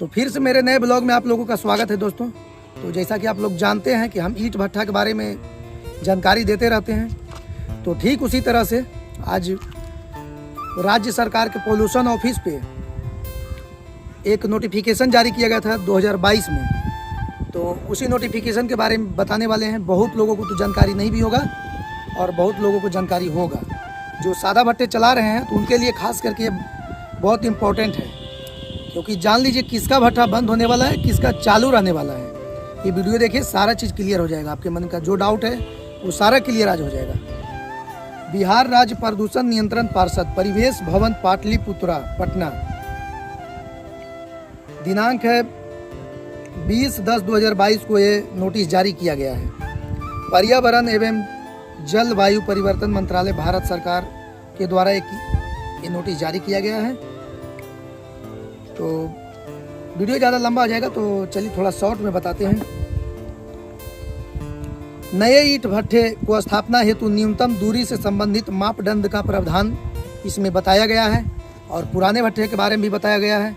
तो फिर से मेरे नए ब्लॉग में आप लोगों का स्वागत है दोस्तों। तो जैसा कि आप लोग जानते हैं कि हम ईंट भट्ठा के बारे में जानकारी देते रहते हैं, तो ठीक उसी तरह से आज राज्य सरकार के पोल्यूशन ऑफिस पे एक नोटिफिकेशन जारी किया गया था 2022 में। तो उसी नोटिफिकेशन के बारे में बताने वाले हैं। बहुत लोगों को तो जानकारी नहीं भी होगा और बहुत लोगों को जानकारी होगा। जो सादा भट्टे चला रहे हैं तो उनके लिए खास करके बहुत इम्पोर्टेंट है, क्योंकि जान लीजिए किसका भट्ठा बंद होने वाला है, किसका चालू रहने वाला है। ये वीडियो देखिए, सारा चीज़ क्लियर हो जाएगा। आपके मन का जो डाउट है वो सारा क्लियर आज हो जाएगा। बिहार राज्य प्रदूषण नियंत्रण पार्षद परिवेश भवन पाटलिपुत्रा पटना, दिनांक है 20/10/2022 को ये नोटिस जारी किया गया है। पर्यावरण एवं जलवायु परिवर्तन मंत्रालय भारत सरकार के द्वारा ये नोटिस जारी किया गया है। तो वीडियो ज़्यादा लंबा हो जाएगा, तो चलिए थोड़ा शॉर्ट में बताते हैं। नए ईंट भट्ठे को स्थापना हेतु न्यूनतम दूरी से संबंधित मापदंड का प्रावधान इसमें बताया गया है और पुराने भट्ठे के बारे में भी बताया गया है।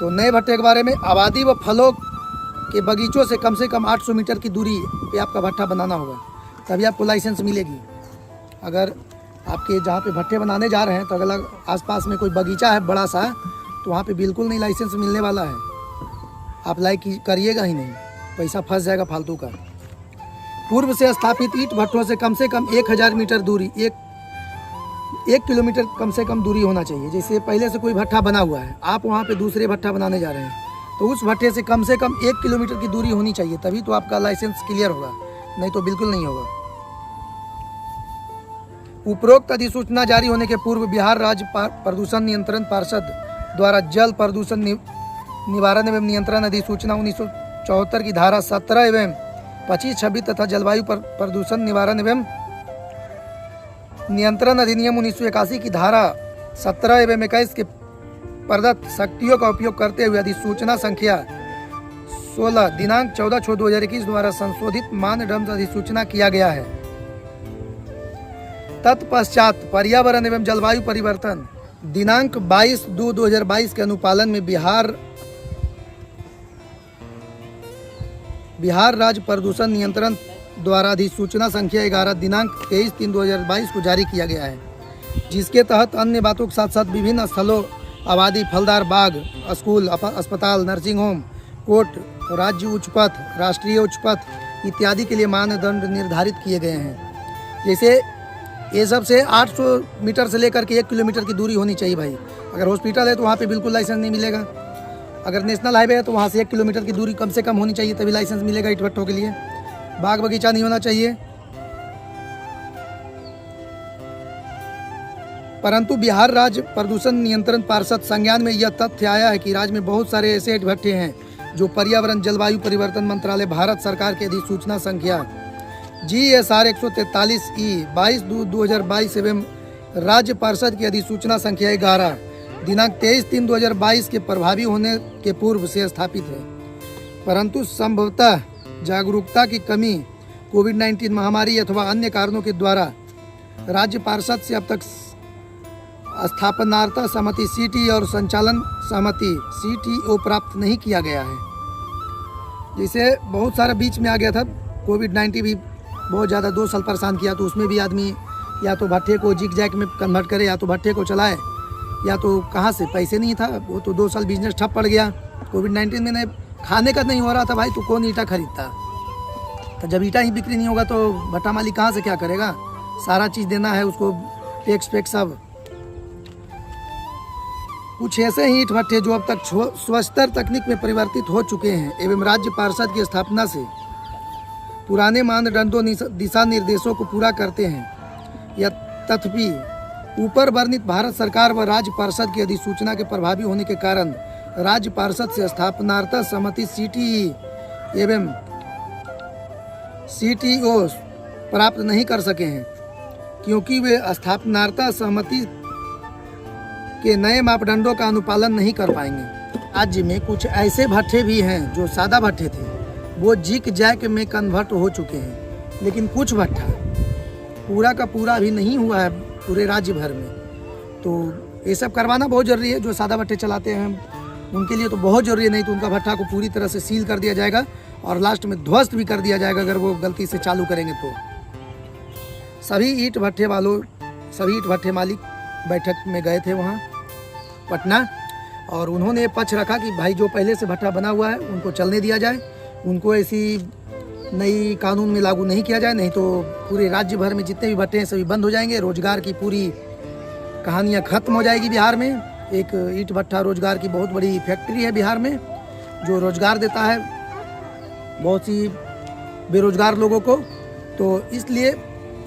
तो नए भट्ठे के बारे में आबादी व फलों के बगीचों से कम 800 मीटर की दूरी पे आपका भट्ठा बनाना होगा, तभी आपको लाइसेंस मिलेगी। अगर आपके जहाँ पे भट्ठे बनाने जा रहे हैं तो अगर आसपास में कोई बगीचा है बड़ा सा, तो वहाँ पे बिल्कुल नहीं लाइसेंस मिलने वाला है। आप लाइक करिएगा ही नहीं, पैसा फंस जाएगा फालतू का। पूर्व से स्थापित ईंट भट्ठों से कम 1000 मीटर दूरी, 1 किलोमीटर कम से कम दूरी होना चाहिए। जैसे पहले से कोई भट्ठा बना हुआ है, आप वहाँ पे दूसरे भट्ठा बनाने जा रहे हैं, तो उस भट्ठे से कम 1 किलोमीटर की दूरी होनी चाहिए, तभी तो आपका लाइसेंस क्लियर होगा, नहीं तो बिल्कुल नहीं होगा। उपरोक्त अधिसूचना जारी होने के पूर्व बिहार राज्य प्रदूषण नियंत्रण पार्षद द्वारा जल प्रदूषण निवारण एवं नियंत्रण अधिसूचना 1974 की धारा 17 एवं 25-26 तथा जलवायु प्रदूषण निवारण एवं नियंत्रण अधिनियम 1981 की धारा 17 एवं 21 के प्रदत्त शक्तियों का उपयोग करते हुए अधिसूचना संख्या 16 दिनांक 14/6/2021 द्वारा संशोधित मानदंड अधिसूचना किया गया है। तत्पश्चात पर्यावरण एवं जलवायु परिवर्तन दिनांक 22/2/2022 के अनुपालन में बिहार राज्य प्रदूषण नियंत्रण द्वारा अधिसूचना संख्या 11 दिनांक 23/3/2022 को जारी किया गया है, जिसके तहत अन्य बातों के साथ साथ विभिन्न स्थलों आबादी, फलदार बाग, स्कूल, अस्पताल, नर्सिंग होम, कोर्ट, राज्य उच्च पथ, राष्ट्रीय उच्च पथ इत्यादि के लिए मानदंड निर्धारित किए गए हैं। जैसे ये सब से 800 मीटर से लेकर के 1 किलोमीटर की दूरी होनी चाहिए भाई। अगर हॉस्पिटल है तो वहाँ पे बिल्कुल लाइसेंस नहीं मिलेगा। अगर नेशनल हाईवे है तो वहाँ से 1 किलोमीटर की दूरी कम से कम होनी चाहिए, तभी लाइसेंस मिलेगा ईंट भट्ठों के लिए। बाग बगीचा नहीं होना चाहिए। परंतु बिहार राज्य प्रदूषण नियंत्रण पार्षद संज्ञान में यह तथ्य आया है कि राज्य में बहुत सारे ऐसे ईंट भट्ठे हैं जो पर्यावरण जलवायु परिवर्तन मंत्रालय भारत सरकार के अधिसूचना संख्या GSR 143E 22/2022 एवं राज्य पार्षद की अधिसूचना संख्या 11 दिनांक 23/3/2022 के प्रभावी होने के पूर्व से स्थापित है, परंतु संभवतः जागरूकता की कमी, कोविड-19 महामारी अथवा अन्य कारणों के द्वारा राज्य पार्षद से अब तक स्थापनार्थ सहमति CT और संचालन सहमति CTO प्राप्त नहीं किया गया है। जैसे बहुत सारा बीच में आ गया था, कोविड-19 भी बहुत ज़्यादा 2 साल परेशान किया, तो उसमें भी आदमी या तो भट्ठे को जिग जैक में कन्वर्ट करे या तो भट्ठे को चलाए, या तो कहाँ से पैसे नहीं था, वो तो 2 साल बिजनेस ठप पड़ गया। कोविड-19 में खाने का नहीं हो रहा था भाई, तो कौन ईंटा खरीदता। तो जब ईंटा ही बिक्री नहीं होगा तो भट्ठा मालिक कहाँ से क्या करेगा। सारा चीज़ देना है उसको, टैक्स पैक्स सब। कुछ ऐसे ही ईंट भट्ठे जो अब तक स्वस्तर तकनीक में परिवर्तित हो चुके हैं एवं राज्य पार्षद की स्थापना से पुराने मानदंडों दिशा निर्देशों को पूरा करते हैं। यह तथापि ऊपर वर्णित भारत सरकार व राज्य पार्षद की अधिसूचना के प्रभावी होने के कारण राज्य पार्षद से स्थापनार्थ सहमति CTE एवं CTO प्राप्त नहीं कर सके हैं, क्योंकि वे स्थापनार्थ सहमति के नए मापदंडों का अनुपालन नहीं कर पाएंगे। राज्य में कुछ ऐसे भट्ठे भी हैं जो सादा भट्ठे थे, वो जिग जैक में कन्वर्ट हो चुके हैं, लेकिन कुछ भट्ठा पूरा का पूरा अभी नहीं हुआ है पूरे राज्य भर में। तो ये सब करवाना बहुत ज़रूरी है। जो सादा भट्ठे चलाते हैं उनके लिए तो बहुत ज़रूरी है, नहीं तो उनका भट्ठा को पूरी तरह से सील कर दिया जाएगा और लास्ट में ध्वस्त भी कर दिया जाएगा अगर वो गलती से चालू करेंगे तो। सभी ईंट भट्ठे मालिक बैठक में गए थे वहाँ पटना, और उन्होंने पक्ष रखा कि भाई जो पहले से भट्ठा बना हुआ है उनको चलने दिया जाए, उनको ऐसी नई कानून में लागू नहीं किया जाए, नहीं तो पूरे राज्य भर में जितने भी भट्टे हैं सभी बंद हो जाएंगे, रोजगार की पूरी कहानियाँ खत्म हो जाएगी बिहार में। एक ईंट भट्ठा रोजगार की बहुत बड़ी फैक्ट्री है बिहार में जो रोजगार देता है बहुत सी बेरोजगार लोगों को। तो इसलिए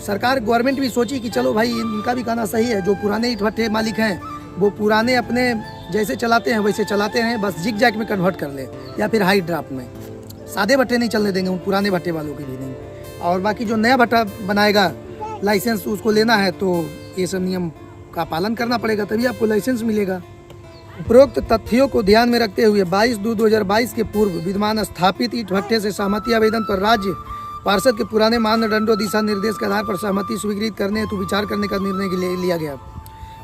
सरकार गवर्नमेंट भी सोची कि चलो भाई इनका भी कहना सही है, जो पुराने ईंट भट्टे मालिक हैं वो पुराने अपने जैसे चलाते हैं वैसे चलाते हैं, बस जिग जैग में कन्वर्ट कर ले या फिर हाई ड्राफ्ट में। सादे भट्टे नहीं चलने देंगे उन पुराने भट्टे वालों के भी नहीं। और बाकी जो नया भट्टा बनाएगा लाइसेंस उसको लेना है तो ये सब नियम का पालन करना पड़ेगा, तभी आपको लाइसेंस मिलेगा। उपरोक्त तथ्यों को ध्यान में रखते हुए 22/2/2022 के पूर्व विद्यमान स्थापित ईंट भट्टे से सहमति आवेदन पर राज्य पार्षद के पुराने मानदंडों दिशा निर्देश के आधार पर सहमति स्वीकृत करने हेतु विचार करने का निर्णय लिया गया,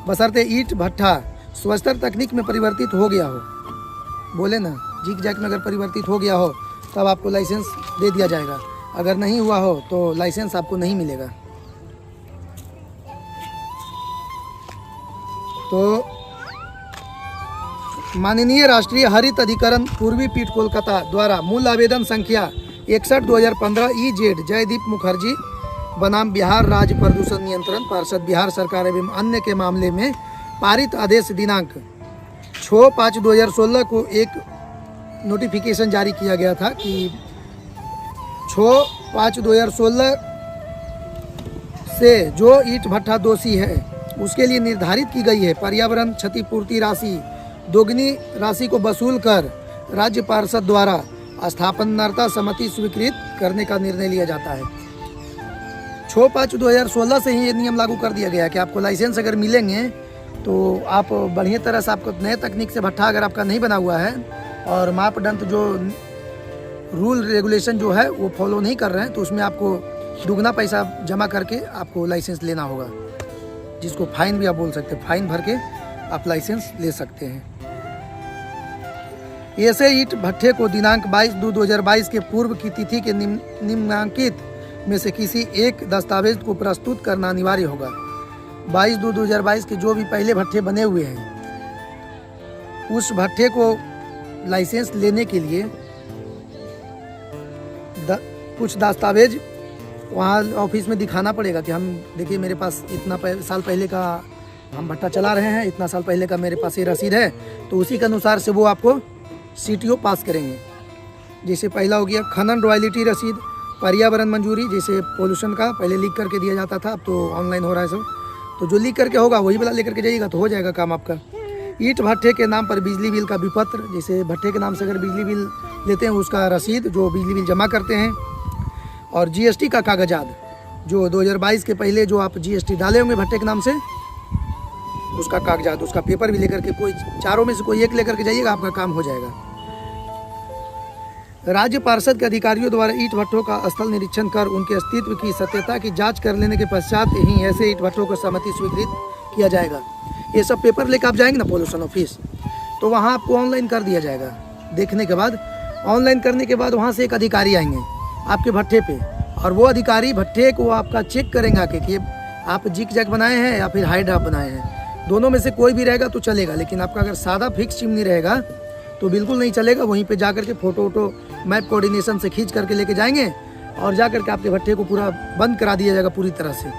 बशर्ते ईंट भट्ठा स्वस्तर तकनीक में परिवर्तित हो गया हो। बोले ना जिग जैग में अगर परिवर्तित हो गया हो तब आपको लाइसेंस दे दिया जाएगा, अगर नहीं हुआ हो तो लाइसेंस आपको नहीं मिलेगा। तो माननीय राष्ट्रीय हरित अधिकरण पूर्वी पीठ कोलकाता द्वारा मूल आवेदन संख्या 61/2015 EZ जयदीप मुखर्जी बनाम बिहार राज्य प्रदूषण नियंत्रण पार्षद बिहार सरकार एवं अन्य के मामले में पारित आदेश दिनांक 6/5/2016 को एक नोटिफिकेशन जारी किया गया था कि 6/5/2016 से जो ईंट भट्ठा दोषी है उसके लिए निर्धारित की गई है पर्यावरण क्षतिपूर्ति राशि दोगुनी राशि को वसूल कर राज्य पार्षद द्वारा स्थापनार्ता सम्मति स्वीकृत करने का निर्णय लिया जाता है। 6/5/2016 से ही ये नियम लागू कर दिया गया है कि आपको लाइसेंस अगर मिलेंगे तो आप बढ़िया तरह से आपको नए तकनीक से भट्ठा अगर आपका नहीं बना हुआ है और मापदंड जो रूल रेगुलेशन जो है वो फॉलो नहीं कर रहे हैं तो उसमें आपको दुगना पैसा जमा करके आपको लाइसेंस लेना होगा, जिसको फाइन भी आप बोल सकते हैं। फाइन भर के आप लाइसेंस ले सकते हैं। ऐसे ईंट भट्ठे को दिनांक 22/2/2022 के पूर्व की तिथि के निम्नांकित में से किसी एक दस्तावेज को प्रस्तुत करना अनिवार्य होगा। 22/2/2022 के जो भी पहले भट्ठे बने हुए हैं उस भट्ठे को लाइसेंस लेने के लिए कुछ दस्तावेज वहाँ ऑफिस में दिखाना पड़ेगा कि हम देखिए मेरे पास इतना साल पहले का हम भट्ठा चला रहे हैं, इतना साल पहले का मेरे पास ये रसीद है, तो उसी के अनुसार से वो आपको CTO पास करेंगे। जैसे पहला हो गया खनन रॉयल्टी रसीद, पर्यावरण मंजूरी जैसे पोल्यूशन का पहले लिख करके दिया जाता था, अब तो ऑनलाइन हो रहा है सब, तो जो लिख करके होगा वही वाला लेकर के जाइएगा तो हो जाएगा काम आपका। ईंट भट्ठे के नाम पर बिजली बिल का विपत्र, जैसे भट्ठे के नाम से अगर बिजली बिल लेते हैं उसका रसीद जो बिजली बिल जमा करते हैं, और GST का कागजात जो 2022 के पहले जो आप GST डाले होंगे भट्टे के नाम से उसका कागजात, उसका पेपर भी लेकर के कोई चारों में से कोई एक लेकर के जाइएगा, आपका काम हो जाएगा। राज्य पार्षद के अधिकारियों द्वारा ईंट भट्ठों का स्थल निरीक्षण कर उनके अस्तित्व की सत्यता की जांच कर लेने के पश्चात ही ऐसे ईंट भट्ठों को सहमति स्वीकृत किया जाएगा। ये सब पेपर लेकर आप जाएंगे ना पोल्यूशन ऑफिस, तो वहाँ आपको ऑनलाइन कर दिया जाएगा। देखने के बाद ऑनलाइन करने के बाद वहाँ से एक अधिकारी आएंगे आपके भट्ठे पे, और वो अधिकारी भट्ठे को आपका चेक करेंगे कि आप जिग जैग बनाए हैं या फिर हाई ड्राफ्ट बनाए हैं। दोनों में से कोई भी रहेगा तो चलेगा, लेकिन आपका अगर सादा फिक्स चिमनी रहेगा तो बिल्कुल नहीं चलेगा। वहीं पे जा करके फोटो मैप कोऑर्डिनेशन से खींच करके लेके जाएंगे और जा करके आपके भट्ठे को पूरा बंद करा दिया जाएगा पूरी तरह से।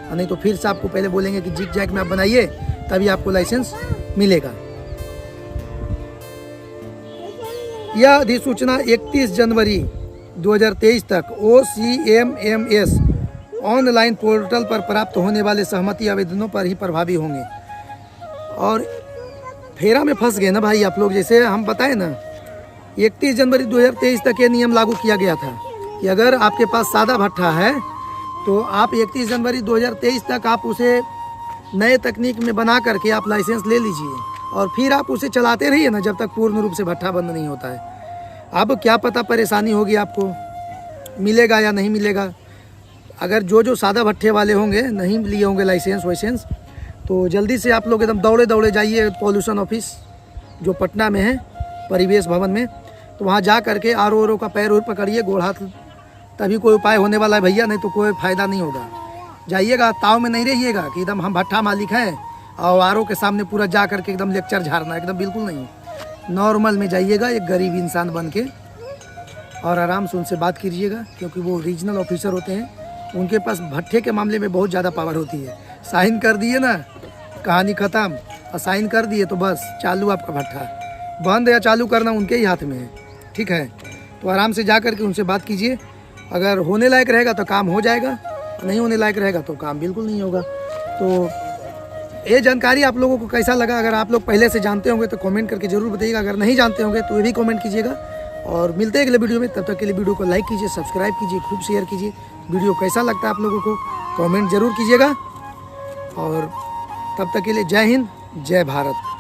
नहीं तो फिर से आपको पहले बोलेंगे कि जिग जैग में आप बनाइए तभी आपको लाइसेंस मिलेगा। यह अधिसूचना 31 जनवरी 2023 तक OCMMS ऑनलाइन पोर्टल पर प्राप्त होने वाले सहमति आवेदनों पर ही प्रभावी होंगे। और फेरा में फंस गए ना भाई आप लोग, जैसे हम बताएं ना 31 जनवरी 2023 तक ये नियम लागू किया गया था कि अगर आपके पास सादा भट्ठा है तो आप 31 जनवरी 2023 तक आप उसे नए तकनीक में बना करके आप लाइसेंस ले लीजिए और फिर आप उसे चलाते रहिए ना जब तक पूर्ण रूप से भट्ठा बंद नहीं होता है। अब क्या पता परेशानी होगी, आपको मिलेगा या नहीं मिलेगा। अगर जो सादा भट्ठे वाले होंगे नहीं लिए होंगे लाइसेंस वाइसेंस, तो जल्दी से आप लोग एकदम दौड़े जाइए पोल्यूशन ऑफिस जो पटना में है परिवेश भवन में, तो वहाँ जा करके आर का पैर पकड़िए, गोड़ हाथ, तभी कोई उपाय होने वाला है भैया, नहीं तो कोई फ़ायदा नहीं होगा। जाइएगा, ताव में नहीं रहिएगा कि एकदम हम भट्ठा मालिक हैं और आर के सामने पूरा जा करके एकदम लेक्चर झाड़ना, एकदम बिल्कुल नहीं। नॉर्मल में जाइएगा एक गरीब इंसान बन के, और आराम से उनसे बात कीजिएगा, क्योंकि वो रीजनल ऑफिसर होते हैं, उनके पास भट्ठे के मामले में बहुत ज़्यादा पावर होती है। साइन कर दिए ना, कहानी ख़त्म, और साइन कर दिए तो बस चालू आपका भट्ठा, बंद या चालू करना उनके ही हाथ में है। ठीक है, तो आराम से जा कर के उनसे बात कीजिए। अगर होने लायक रहेगा तो काम हो जाएगा, नहीं होने लायक रहेगा तो काम बिल्कुल नहीं होगा। तो ये जानकारी आप लोगों को कैसा लगा? अगर आप लोग पहले से जानते होंगे तो कमेंट करके ज़रूर बताइएगा, अगर नहीं जानते होंगे तो ये भी कमेंट कीजिएगा। और मिलते हैं अगले वीडियो में, तब तक के लिए वीडियो को लाइक कीजिए, सब्सक्राइब कीजिए, खूब शेयर कीजिए। वीडियो कैसा लगता है आप लोगों को कमेंट ज़रूर कीजिएगा। और तब तक के लिए जय हिंद, जय भारत।